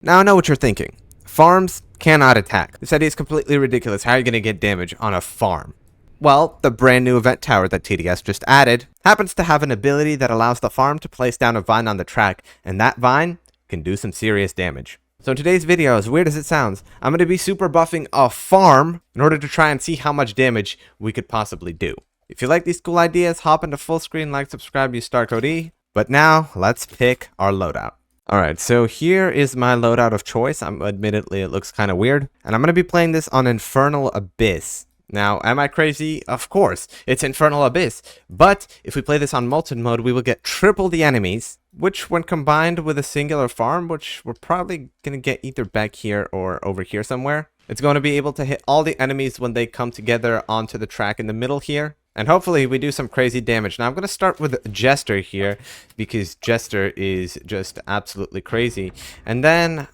Now I know what you're thinking. Farms cannot attack. This idea is completely ridiculous. How are you going to get damage on a farm? Well, the brand new event tower that TDS just added happens to have an ability that allows the farm to place down a vine on the track, and that vine can do some serious damage. So in today's video, as weird as it sounds, I'm going to be super buffing a farm in order to try and see how much damage we could possibly do. If you like these cool ideas, hop into full screen, like, subscribe, use star code E. But now, let's pick our loadout. Alright, so here is my loadout of choice. Admittedly, it looks kind of weird. And I'm going to be playing this on Infernal Abyss. Now, am I crazy? Of course, it's Infernal Abyss. But if we play this on Molten mode, we will get triple the enemies, which when combined with a singular farm, which we're probably going to get either back here or over here somewhere, it's going to be able to hit all the enemies when they come together onto the track in the middle here. And hopefully we do some crazy damage. Now I'm going to start with Jester here, because Jester is just absolutely crazy. And then,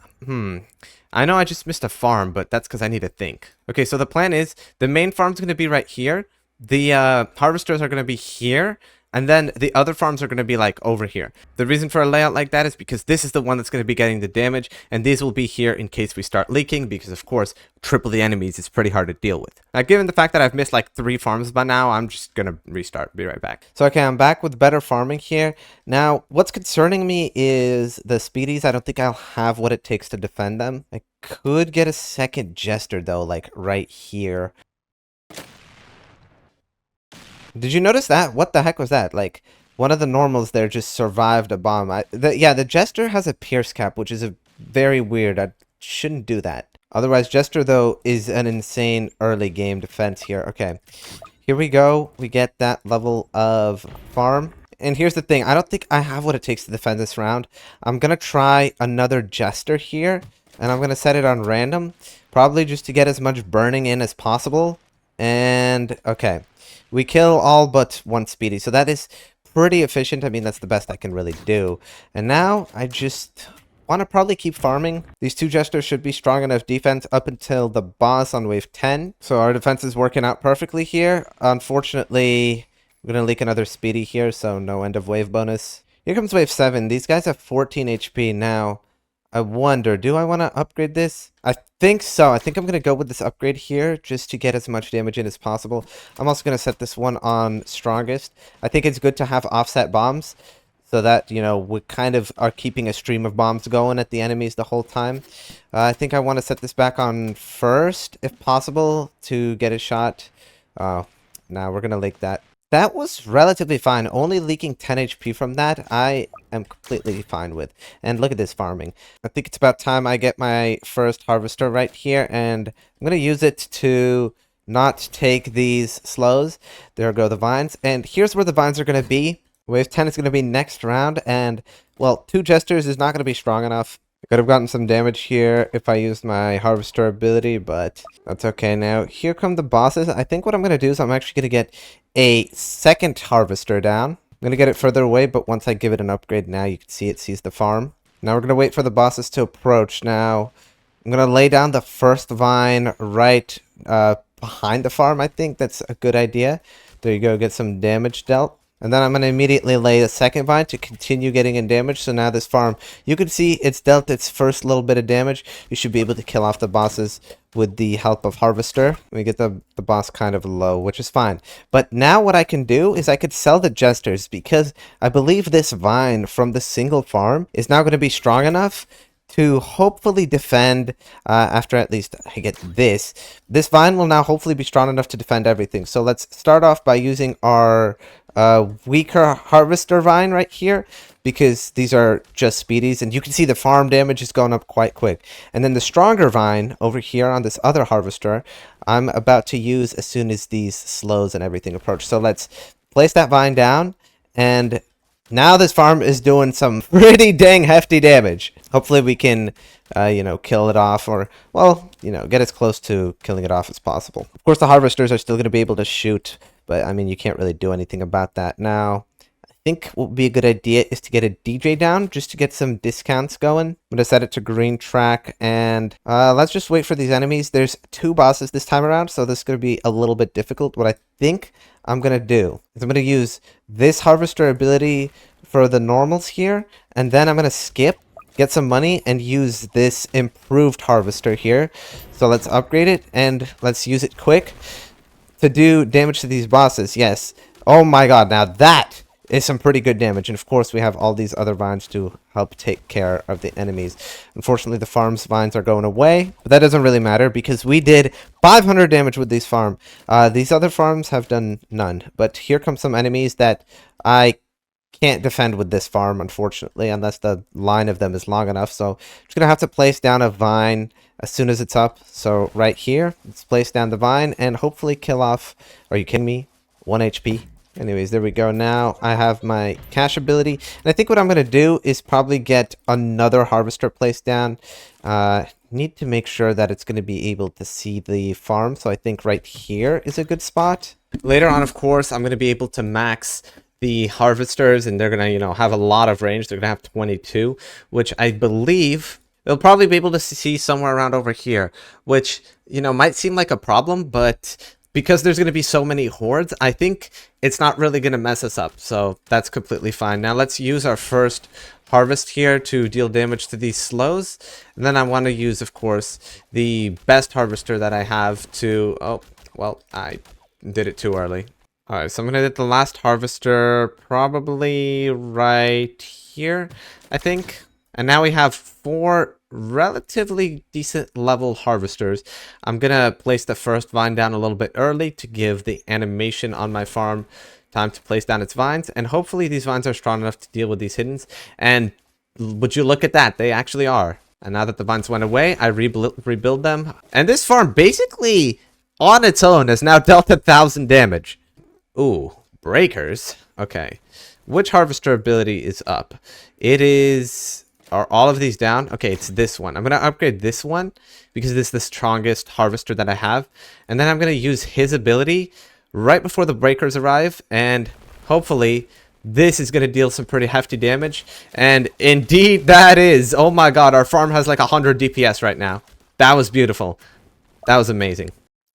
I know I just missed a farm, but that's because I need to think. Okay, so the plan is, the main farm's going to be right here. The harvesters are going to be here. And then the other farms are going to be like over here. The reason for a layout like that is because this is the one that's going to be getting the damage. And these will be here in case we start leaking. Because of course, triple the enemies is pretty hard to deal with. Now, given the fact that I've missed like 3 farms by now, I'm just going to restart. Be right back. So, okay, I'm back with better farming here. Now, what's concerning me is the speedies. I don't think I'll have what it takes to defend them. I could get a second Jester though, like right here. Did you notice that? What the heck was that? Like, one of the normals there just survived a bomb. Yeah, the Jester has a pierce cap, which is very weird. I shouldn't do that. Otherwise, Jester, though, is an insane early game defense here. Okay, here we go. We get that level of farm. And here's the thing. I don't think I have what it takes to defend this round. I'm going to try another Jester here, and I'm going to set it on random, probably just to get as much burning in as possible. And, okay. We kill all but one speedy, so that is pretty efficient. I mean, that's the best I can really do. And now, I just want to probably keep farming. These 2 Jesters should be strong enough defense up until the boss on wave 10. So our defense is working out perfectly here. Unfortunately, we're going to leak another speedy here, so no end of wave bonus. Here comes wave 7. These guys have 14 HP now. I wonder, do I want to upgrade this? I think so. I think I'm going to go with this upgrade here just to get as much damage in as possible. I'm also going to set this one on strongest. I think it's good to have offset bombs so that, you know, we kind of are keeping a stream of bombs going at the enemies the whole time. I think I want to set this back on first, if possible, to get a shot. Now we're going to leak that. That was relatively fine. Only leaking 10 HP from that, I am completely fine with. And look at this farming. I think it's about time I get my first harvester right here. And I'm going to use it to not take these slows. There go the vines. And here's where the vines are going to be. Wave 10 is going to be next round. And, well, 2 Jesters is not going to be strong enough. I could have gotten some damage here if I used my harvester ability, but that's okay. Now, here come the bosses. I think what I'm going to do is I'm actually going to get a second harvester down. I'm going to get it further away, but once I give it an upgrade, now you can see it sees the farm. Now we're going to wait for the bosses to approach. Now, I'm going to lay down the first vine right behind the farm. I think that's a good idea. There you go, get some damage dealt. And then I'm going to immediately lay the second vine to continue getting in damage. So now this farm, you can see it's dealt its first little bit of damage. You should be able to kill off the bosses with the help of Harvester. We get the boss kind of low, which is fine. But now what I can do is I could sell the Jesters, because I believe this vine from the single farm is now going to be strong enough to hopefully defend, after at least I get this. This vine will now hopefully be strong enough to defend everything. So let's start off by using our weaker harvester vine right here, because these are just speedies, and you can see the farm damage is going up quite quick. And then the stronger vine over here on this other harvester, I'm about to use as soon as these slows and everything approach. So let's place that vine down, and now this farm is doing some pretty dang hefty damage. Hopefully we can, you know, kill it off, or, well, you know, get as close to killing it off as possible. Of course, the harvesters are still going to be able to shoot, but, I mean, you can't really do anything about that. Now, I think what would be a good idea is to get a DJ down, just to get some discounts going. I'm going to set it to green track, and let's just wait for these enemies. There's 2 bosses this time around, so this is going to be a little bit difficult. What I think I'm going to do is I'm going to use this harvester ability for the normals here, and then I'm going to skip get some money and use this improved harvester here. So let's upgrade it and let's use it quick to do damage to these bosses. Yes. Oh my god, now that is some pretty good damage. And of course we have all these other vines to help take care of the enemies. Unfortunately the farm's vines are going away, but that doesn't really matter because we did 500 damage with these farm. These other farms have done none, but here come some enemies that I can't defend with this farm, unfortunately, unless the line of them is long enough. So I'm just gonna have to place down a vine as soon as it's up. So right here, let's place down the vine and hopefully kill off, are you kidding me, 1 HP. Anyways, there we go. Now I have my cash ability. And I think what I'm going to do is probably get another harvester placed down. Need to make sure that it's going to be able to see the farm. So I think right here is a good spot. Later on, of course, I'm going to be able to max the harvesters. And they're going to, you know, have a lot of range. They're going to have 22, which I believe they'll probably be able to see somewhere around over here. Which, you know, might seem like a problem, but because there's going to be so many hordes, I think it's not really going to mess us up. So that's completely fine. Now let's use our first harvest here to deal damage to these slows. And then I want to use, of course, the best harvester that I have to... Oh, well, I did it too early. All right, so I'm going to hit the last harvester probably right here, I think. And now we have 4 relatively decent level harvesters. I'm gonna place the first vine down a little bit early to give the animation on my farm time to place down its vines, and hopefully these vines are strong enough to deal with these hiddens. And would you look at that, they actually are. And now that the vines went away, I rebuild them, and this farm basically on its own has now dealt 1,000 damage. Ooh, breakers. Okay, which harvester ability is up? It is... Are all of these down? Okay, it's this one. I'm going to upgrade this one because this is the strongest harvester that I have. And then I'm going to use his ability right before the breakers arrive. And hopefully this is going to deal some pretty hefty damage. And indeed that is. Oh my god, our farm has like 100 DPS right now. That was beautiful. That was amazing.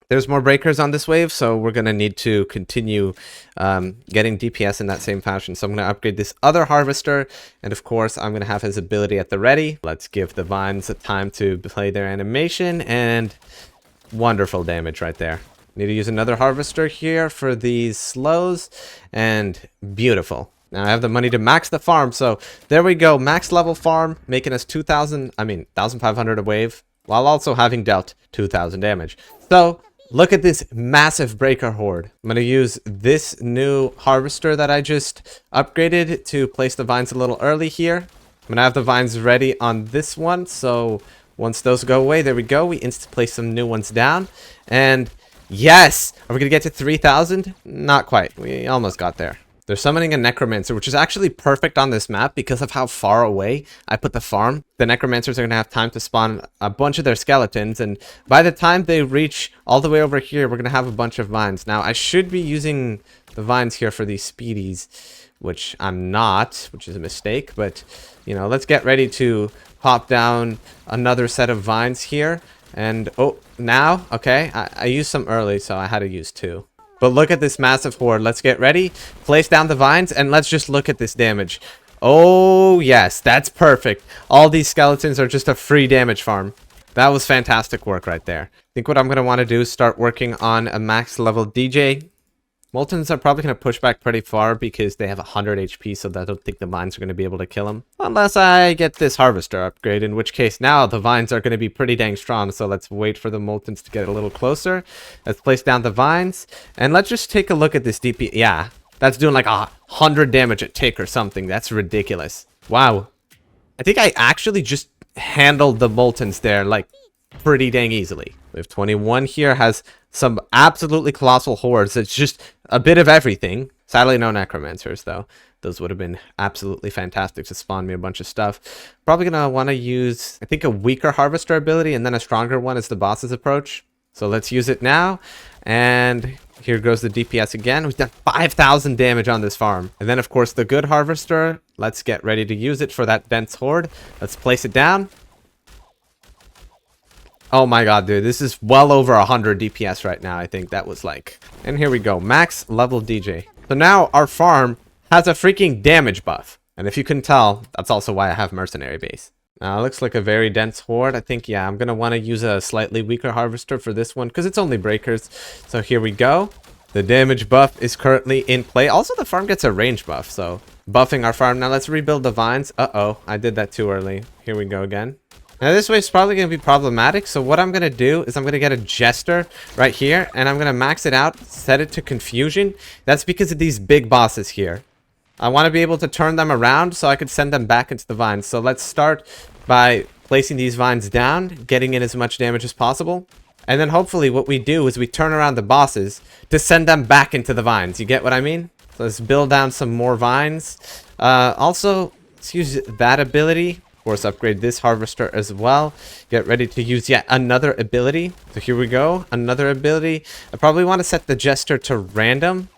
There's more breakers on this wave, so we're going to need to continue getting DPS in that same fashion. So I'm going to upgrade this other harvester, and of course, I'm going to have his ability at the ready. Let's give the vines a time to play their animation, and wonderful damage right there. Need to use another harvester here for these slows, and beautiful. Now I have the money to max the farm, so there we go. Max level farm, making us 1,500 a wave, while also having dealt 2,000 damage. So... look at this massive breaker horde. I'm going to use this new harvester that I just upgraded to place the vines a little early here. I'm going to have the vines ready on this one. So once those go away, there we go. We instantly place some new ones down. And yes, are we going to get to 3,000? Not quite. We almost got there. They're summoning a necromancer, which is actually perfect on this map because of how far away I put the farm. The necromancers are going to have time to spawn a bunch of their skeletons, and by the time they reach all the way over here, we're going to have a bunch of vines. Now, I should be using the vines here for these speedies, which I'm not, which is a mistake, but, you know, let's get ready to pop down another set of vines here. And, oh, now, okay, I used some early, so I had to use 2. But look at this massive horde. Let's get ready, place down the vines, and let's just look at this damage. Oh, yes, that's perfect. All these skeletons are just a free damage farm. That was fantastic work right there. I think what I'm going to want to do is start working on a max level DJ. Moltens are probably going to push back pretty far because they have 100 HP, so I don't think the vines are going to be able to kill them. Unless I get this harvester upgrade, in which case now the vines are going to be pretty dang strong, so let's wait for the Moltens to get a little closer. Let's place down the vines, and let's just take a look at this DP. Yeah, that's doing like 100 damage a tick or something. That's ridiculous. Wow. I think I actually just handled the Moltens there, like, pretty dang easily. Wave 21 here has some absolutely colossal hordes. It's just a bit of everything. Sadly, no necromancers, though. Those would have been absolutely fantastic to spawn me a bunch of stuff. Probably going to want to use, I think, a weaker harvester ability and then a stronger one as the boss's approach. So let's use it now. And here goes the DPS again. We've done 5,000 damage on this farm. And then, of course, the good harvester. Let's get ready to use it for that dense horde. Let's place it down. Oh my god, dude, this is well over 100 DPS right now, I think. That was like... And here we go, max level DJ. So now our farm has a freaking damage buff. And if you couldn't tell, that's also why I have Mercenary base. Looks like a very dense horde. I think, yeah, I'm going to want to use a slightly weaker harvester for this one because it's only breakers. So here we go. The damage buff is currently in play. Also, the farm gets a range buff, so buffing our farm. Now let's rebuild the vines. Uh-oh, I did that too early. Here we go again. Now this way is probably going to be problematic, so what I'm going to do is I'm going to get a Jester right here, and I'm going to max it out, set it to confusion. That's because of these big bosses here. I want to be able to turn them around so I could send them back into the vines. So let's start by placing these vines down, getting in as much damage as possible. And then hopefully what we do is we turn around the bosses to send them back into the vines. You get what I mean? So let's build down some more vines. Also, let's use that ability. Of course, upgrade this harvester as well. Get ready to use yet another ability. So here we go. Another ability. I probably want to set the Jester to random.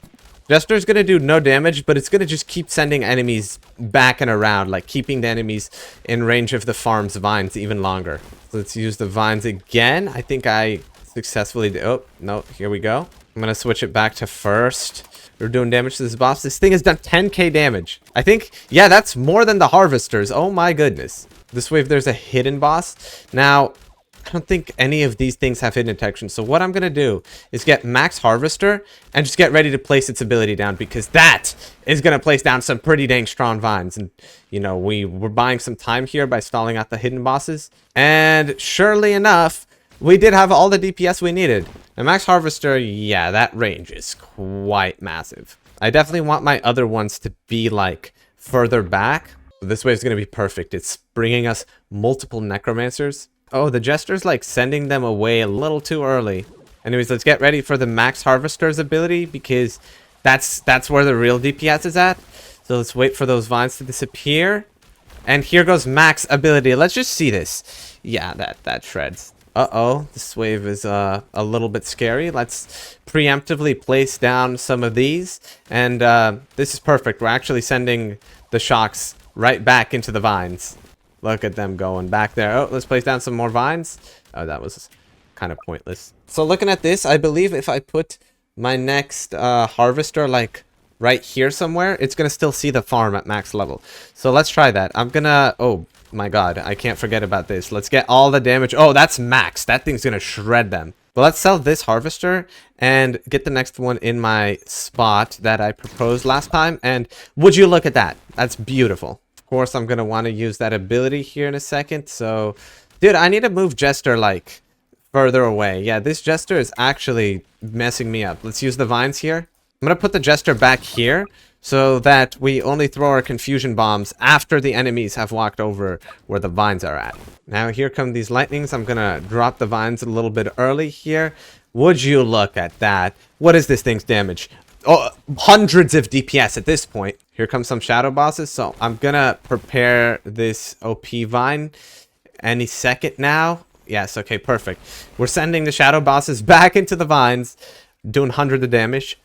Jester's going to do no damage, but it's going to just keep sending enemies back and around, like keeping the enemies in range of the farm's vines even longer. So let's use the vines again. I think I successfully did. Oh, no, here we go. I'm going to switch it back to first. We're doing damage to this boss. This thing has done 10k damage. I think, yeah, that's more than the harvesters. Oh my goodness. This wave, there's a hidden boss. Now, I don't think any of these things have hidden detection. So what I'm going to do is get max harvester and just get ready to place its ability down, because that is going to place down some pretty dang strong vines. And, you know, we're buying some time here by stalling out the hidden bosses. And surely enough, we did have all the DPS we needed. And max harvester, yeah, that range is quite massive. I definitely want my other ones to be like further back. This way is going to be perfect. It's bringing us multiple necromancers. Oh, the Jester's like sending them away a little too early. Anyways, let's get ready for the max harvester's ability, because that's where the real DPS is at. So let's wait for those vines to disappear. And here goes max ability. Let's just see this. Yeah, that shreds. Uh-oh, this wave is a little bit scary. Let's preemptively place down some of these. And this is perfect. We're actually sending the shocks right back into the vines. Look at them going back there. Oh, let's place down some more vines. Oh, that was kind of pointless. So looking at this, I believe if I put my next harvester like right here somewhere, it's going to still see the farm at max level. So let's try that. I'm going to... Oh, my God. I can't forget about this. Let's get all the damage. Oh, that's max. That thing's going to shred them. But let's sell this harvester and get the next one in my spot that I proposed last time. And would you look at that? That's beautiful. Of course, I'm going to want to use that ability here in a second. So, dude, I need to move Jester, like, further away. Yeah, this Jester is actually messing me up. Let's use the vines here. I'm going to put the Jester back here so that we only throw our confusion bombs after the enemies have walked over where the vines are at. Now, here come these lightnings. I'm going to drop the vines a little bit early here. Would you look at that? What is this thing's damage? Oh, hundreds of DPS at this point. Here comes some shadow bosses. So I'm going to prepare this OP vine any second now. Yes, okay, perfect. We're sending the shadow bosses back into the vines, doing hundreds of damage.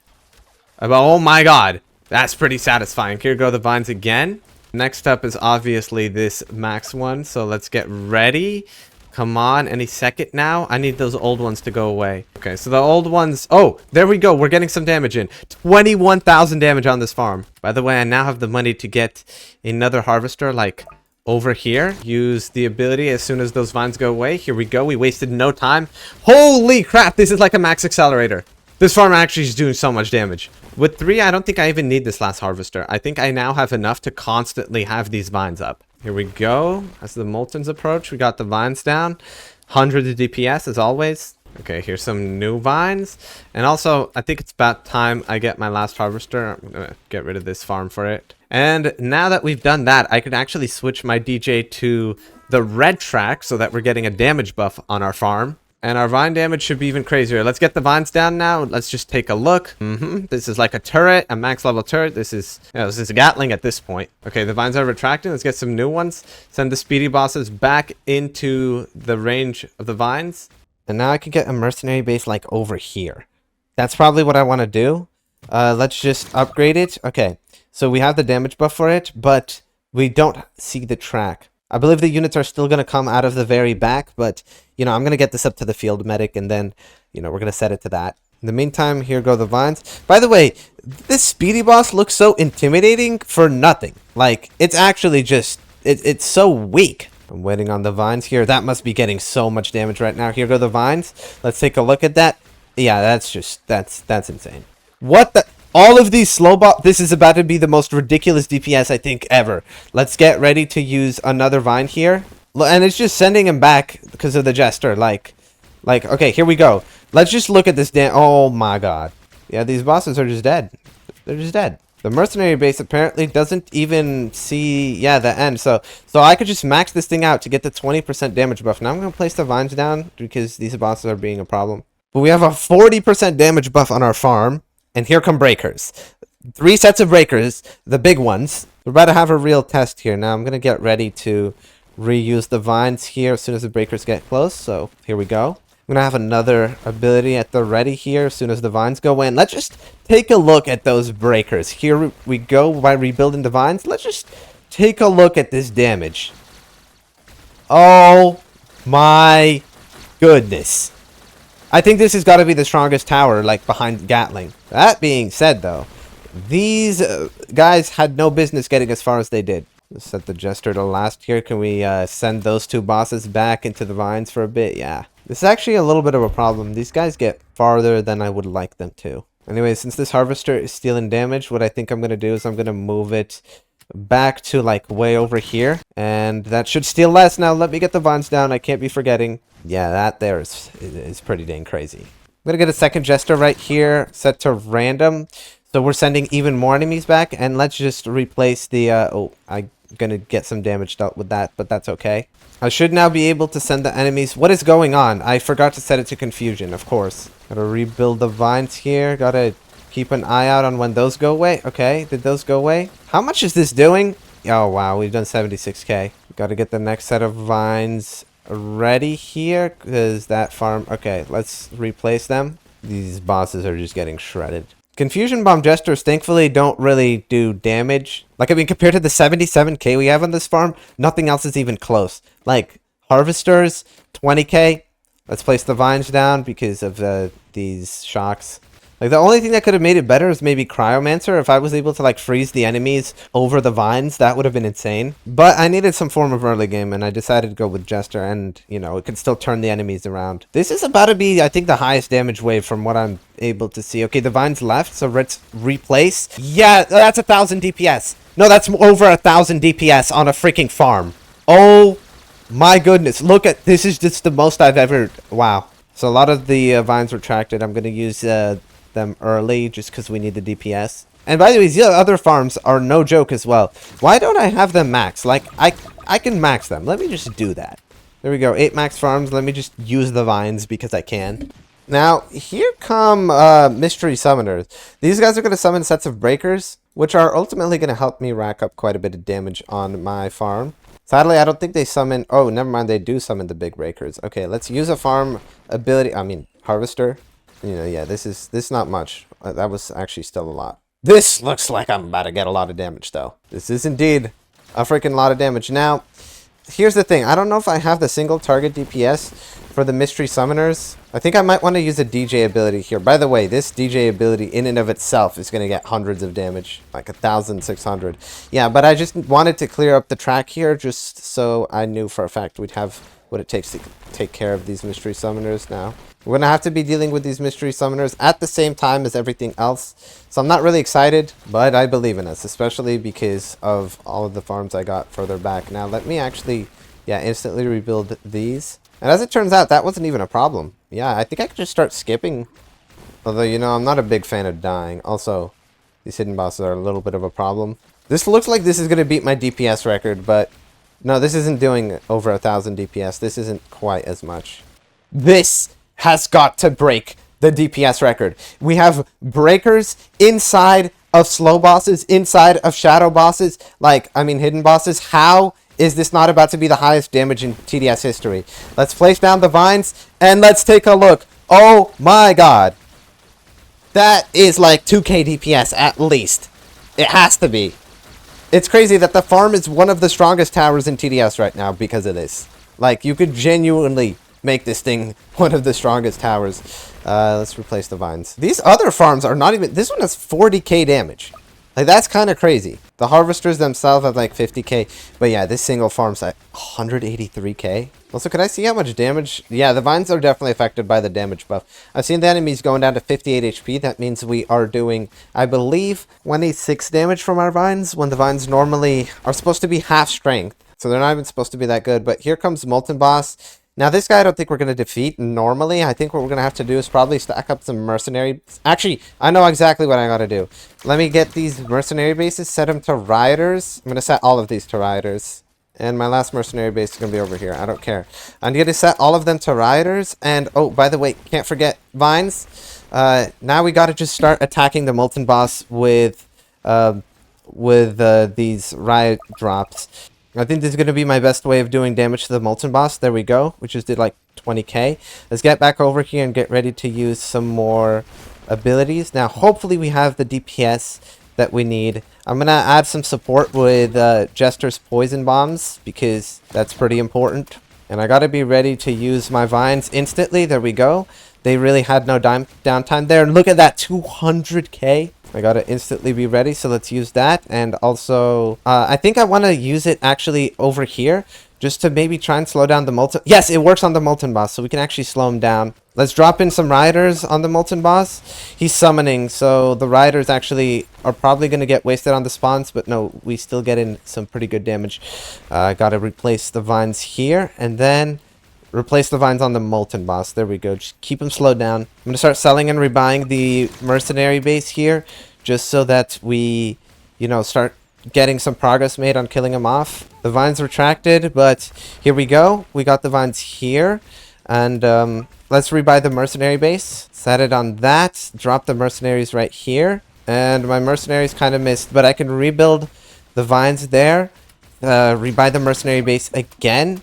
Oh my God, that's pretty satisfying. Here go the vines again. Next up is obviously this max one. So let's get ready. Come on, any second now. I need those old ones to go away. Okay, so the old ones... Oh, there we go. We're getting some damage in. 21,000 damage on this farm. By the way, I now have the money to get another harvester, like, over here. Use the ability as soon as those vines go away. Here we go. We wasted no time. Holy crap, this is like a max accelerator. This farm actually is doing so much damage. With 3, I don't think I even need this last harvester. I think I now have enough to constantly have these vines up. Here we go. As the Molten's approach, we got the vines down. 100 DPS as always. Okay, here's some new vines. And also, I think it's about time I get my last harvester. I'm gonna get rid of this farm for it. And now that we've done that, I can actually switch my DJ to the red track so that we're getting a damage buff on our farm. And our vine damage should be even crazier. Let's get the vines down now. Let's just take a look. This is like a turret, a max level turret. This is a Gatling at this point. Okay, the vines are retracting. Let's get some new ones. Send the speedy bosses back into the range of the vines. And now I can get a mercenary base like over here. That's probably what I want to do. Let's just upgrade it. Okay, so we have the damage buff for it, but we don't see the track. I believe the units are still going to come out of the very back, but, you know, I'm going to get this up to the field medic, and then, you know, we're going to set it to that. In the meantime, here go the vines. By the way, this speedy boss looks so intimidating for nothing. Like, it's actually just, it's so weak. I'm waiting on the vines here. That must be getting so much damage right now. Here go the vines. Let's take a look at that. Yeah, that's insane. What the? All of these slow bot. This is about to be the most ridiculous DPS I think ever. Let's get ready to use another vine here. And it's just sending him back because of the Jester. Like, okay, here we go. Let's just look at this oh my god. Yeah, these bosses are just dead. They're just dead. The Mercenary base apparently doesn't even see, yeah, the end. So I could just max this thing out to get the 20% damage buff. Now I'm going to place the vines down because these bosses are being a problem. But we have a 40% damage buff on our farm. And here come breakers. 3 sets of breakers, the big ones. We're about to have a real test here. Now I'm going to get ready to reuse the vines here as soon as the breakers get close. So here we go. I'm going to have another ability at the ready here as soon as the vines go in. Let's just take a look at those breakers. Here we go by rebuilding the vines. Let's just take a look at this damage. Oh my goodness. I think this has got to be the strongest tower, like, behind Gatling. That being said, though, these guys had no business getting as far as they did. Let's set the Jester to last here. Can we send those 2 bosses back into the vines for a bit? Yeah. This is actually a little bit of a problem. These guys get farther than I would like them to. Anyway, since this Harvester is stealing damage, what I think I'm going to do is I'm going to move it back to, like, way over here. And that should steal less. Now, let me get the vines down. I can't be forgetting. Yeah, that there is pretty dang crazy. I'm going to get a second Jester right here, set to random. So we're sending even more enemies back. And let's just replace the... oh, I'm going to get some damage dealt with that, but that's okay. I should now be able to send the enemies... What is going on? I forgot to set it to confusion, of course. Gotta rebuild the vines here. Gotta keep an eye out on when those go away. Okay, did those go away? How much is this doing? Oh, wow, we've done 76k. Gotta get the next set of vines ready here, because that farm... Okay, let's replace them. These bosses are just getting shredded. Confusion Bomb Jesters thankfully don't really do damage. Like, I mean, compared to the 77k we have on this farm, nothing else is even close. Like, Harvesters, 20k. Let's place the vines down because of these shocks. Like, the only thing that could have made it better is maybe Cryomancer. If I was able to, like, freeze the enemies over the vines, that would have been insane. But I needed some form of early game, and I decided to go with Jester, and, you know, it could still turn the enemies around. This is about to be, I think, the highest damage wave from what I'm able to see. Okay, the vines left, so let's replace. Yeah, that's 1,000 DPS. No, that's over 1,000 DPS on a freaking farm. Oh my goodness. Look at, this is just the most I've ever, wow. So a lot of the vines retracted. I'm going to use them early just because we need the DPS. And by the way, these other farms are no joke as well. Why don't I have them max? Like, I can max them. Let me just do that. There we go, 8 max farms. Let me just use the vines because I can. Now, here come mystery summoners. These guys are going to summon sets of breakers, which are ultimately going to help me rack up quite a bit of damage on my farm. Sadly, I don't think they summon... Oh, never mind, they do summon the big breakers. Okay, let's use a farm ability... I mean, Harvester. You know, yeah, this is not much. That was actually still a lot. This looks like I'm about to get a lot of damage, though. This is indeed a freaking lot of damage. Now, here's the thing. I don't know if I have the single target DPS for the mystery summoners. I think I might want to use a DJ ability here. By the way, this DJ ability in and of itself is going to get hundreds of damage. Like 1,600. Yeah, but I just wanted to clear up the track here just so I knew for a fact we'd have what it takes to take care of these mystery summoners now. We're going to have to be dealing with these mystery summoners at the same time as everything else. So I'm not really excited, but I believe in us, especially because of all of the farms I got further back. Now, let me actually, yeah, instantly rebuild these. And as it turns out, that wasn't even a problem. Yeah, I think I could just start skipping. Although, you know, I'm not a big fan of dying. Also, these hidden bosses are a little bit of a problem. This looks like this is going to beat my DPS record, but no, this isn't doing over 1,000 DPS. This isn't quite as much. This has got to break the DPS record. We have breakers inside of slow bosses, inside of shadow bosses, like, I mean, hidden bosses. How is this not about to be the highest damage in TDS history? Let's place down the vines, and let's take a look. Oh my god. That is like 2k DPS at least. It has to be. It's crazy that the farm is one of the strongest towers in TDS right now because of this. Like, you could genuinely make this thing one of the strongest towers. Let's replace the vines. These other farms are not even... This one has 40k damage. Like, that's kind of crazy. The harvesters themselves have like 50k. But yeah, this single farm's at 183k. Also, could I see how much damage? Yeah, the vines are definitely affected by the damage buff. I've seen the enemies going down to 58 HP. That means we are doing, I believe, 26 damage from our vines, when the vines normally are supposed to be half strength. So they're not even supposed to be that good. But here comes Molten Boss. Now, this guy I don't think we're going to defeat normally. I think what we're going to have to do is probably stack up some mercenary... Actually, I know exactly what I got to do. Let me get these mercenary bases, set them to rioters. I'm going to set all of these to rioters. And my last mercenary base is going to be over here. I don't care. I'm going to set all of them to rioters. And, oh, by the way, can't forget vines. Now we got to just start attacking the Molten Boss with these riot drops. I think this is going to be my best way of doing damage to the Molten Boss. There we go. We just did like 20k. Let's get back over here and get ready to use some more abilities. Now, hopefully we have the DPS that we need. I'm going to add some support with Jester's Poison Bombs, because that's pretty important. And I got to be ready to use my vines instantly. There we go. They really had no downtime there. And look at that, 200k. I gotta instantly be ready, so let's use that. And also, I think I want to use it actually over here, just to maybe try and slow down the Molten... Yes, it works on the Molten Boss, so we can actually slow him down. Let's drop in some Riders on the Molten Boss. He's summoning, so the Riders actually are probably going to get wasted on the spawns, but no, we still get in some pretty good damage. Gotta replace the vines here, and then... replace the vines on the Molten Boss. There we go. Just keep them slowed down. I'm going to start selling and rebuying the Mercenary base here, just so that we, you know, start getting some progress made on killing them off. The vines retracted, but here we go. We got the vines here. And let's rebuy the Mercenary base. Set it on that. Drop the Mercenaries right here. And my Mercenaries kind of missed, but I can rebuild the vines there. Rebuy the Mercenary base again.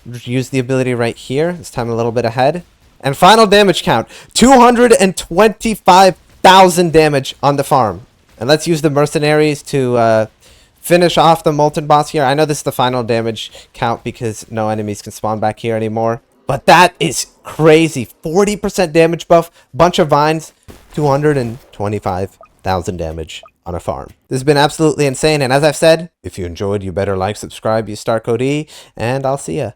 Use the ability right here. This time a little bit ahead. And final damage count. 225,000 damage on the farm. And let's use the mercenaries to finish off the Molten Boss here. I know this is the final damage count because no enemies can spawn back here anymore. But that is crazy. 40% damage buff. Bunch of vines. 225,000 damage on a farm. This has been absolutely insane. And as I've said, if you enjoyed, you better like, subscribe, use star code E, and I'll see ya.